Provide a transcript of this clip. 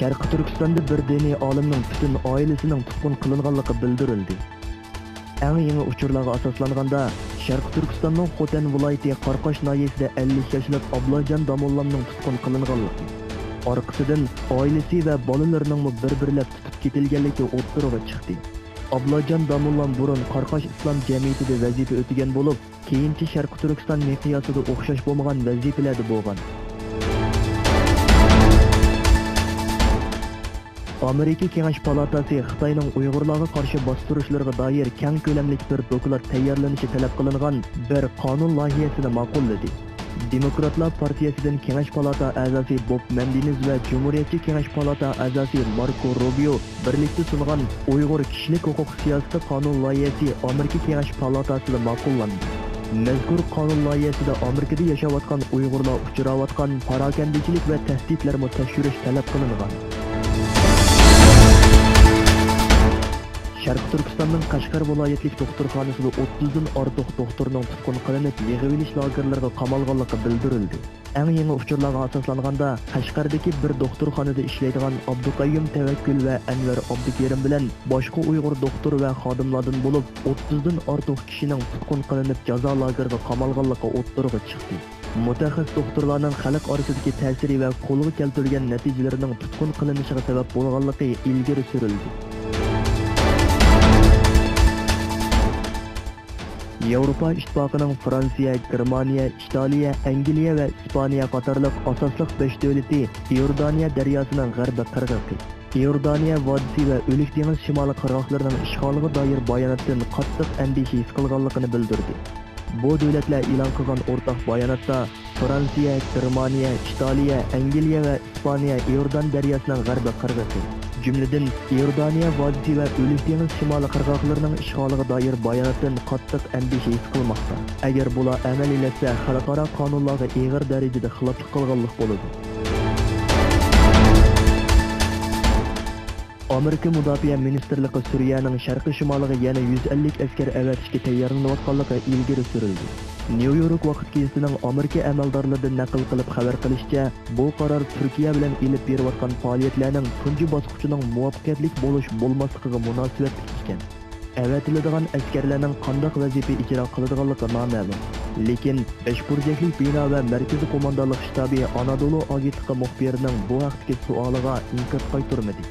Sharqi Turkistonda bir diniy olimning butun oilasining tutqun qilinganligi bildirildi. Eng yangi uchurlarga asoslanganda, Sharqi Turkistonning Xotan viloyati Qarqosh noyasida 50 yoshli Ablajon Damollamning tutqun qilinganligi. Orqasidan oilasi va bolalarining bir-birlab tutib ketilganligi o'ttirig'i chiqdi. Ablajon Damollam burun Qarqosh islom jamiyatida vazifa o'tagan bo'lib, keyinchi Sharqi Turkiston miqyosida o'xshash bo'lmagan vazifalarda bo'lgan. Amerika Kengash palatasi Xitoyning Uyg'urlarga qarshi bostirishlarga doir keng ko'lamli bir doklad tayyorlanishi talab qilingan bir qonun loyihasini ma'qulladi. Demokratlar partiyasidan Kengash palata a'zosi Bob Mendinez va Cumhuriyetçi Kengash palata a'zosi Marco Rubio birlikda sungan Uyg'ur kishilik huquq siyosati qonun loyihasi Amerika Kengash palatasida ma'qullandi. Mazkur qonun loyihasida Amerikada yashayotgan Uyg'urlar uchrayotgan parokandachilik va tahdidlarni tekshirish talab qilingan. Sharqi Turkistonning Qashqar viloyatlik doktorxonasida 30 dan ortiq doktorning tutqun qilinib, yig'ilish lagerlariga qamalganligi bildirildi. Eng yangi uchurlarga asoslanganda, Qashqardagi bir doktorxonada ishlaydigan Abduqayyum Tavakkul va Anvar Abdukerim bilan boshqa Uyg'ur doktor va xodimlardan bo'lib 30 dan ortiq kishining tutqun qilinib, jazo lageriga qamalganligi o'ttirig'i chiqdi. Mutaxassis doktorlarning xalq orasidagi ta'siri va qo'lga keltirilgan natijalarining tutqun qilinishiga sabab bo'lganligi ilgari surildi. Yevropa İttifaqının Fransiya, Germaniya, İtaliya, Angliya va Ispaniya qatorliq asosliq 5 davlati Iordaniya daryosining g'arbiy qirg'oqi, Iordaniya vodiysi va O'lik dengiz shimoliy qirg'oqlarining ishg'oliga doir bayonotdan qattiq andisha his qilganligini bildirdi. Bu davlatlar e'lon qilgan o'rtaq bayonotda Fransiya, Germaniya, Italiya, Angliya va Ispaniya Iordan daryosining g'arbiy qirg'oqi, jumladan Iordaniya vodiysi va O'lik dengiz shimoliy qirg'oqlarining ishg'oliga doir bayonotdan qattiq andisha his qilmoqda. Agar bular amaliyotda xalqaro qonunlarga og'ir darajada xiloflik qilganlik bo'ladi. Amerika Mudofaa Ministerligi Suriyaning sharqiy shimoliga yana 150 askar avatishga tayyorlanayotganligi ilgari surildi. New York vaqt gazetining Amerika amaldorlaridan naql qilib xabar qilishicha, bu qaror Turkiya bilan elib berayotgan faoliyatlarning tunji bosqichining muvaffaqiyatli bo'lmasligiga munosabatli ekan. Avatiladigan askarlarning qanday vazifa ijro qiladiganligi noma'lum. Lekin 5 burjakli bino va markaziy qo'mondonlik shtabi Anadolu agentligi muxbirining bu vaqtdagi savoliga inkor qaytarmadi.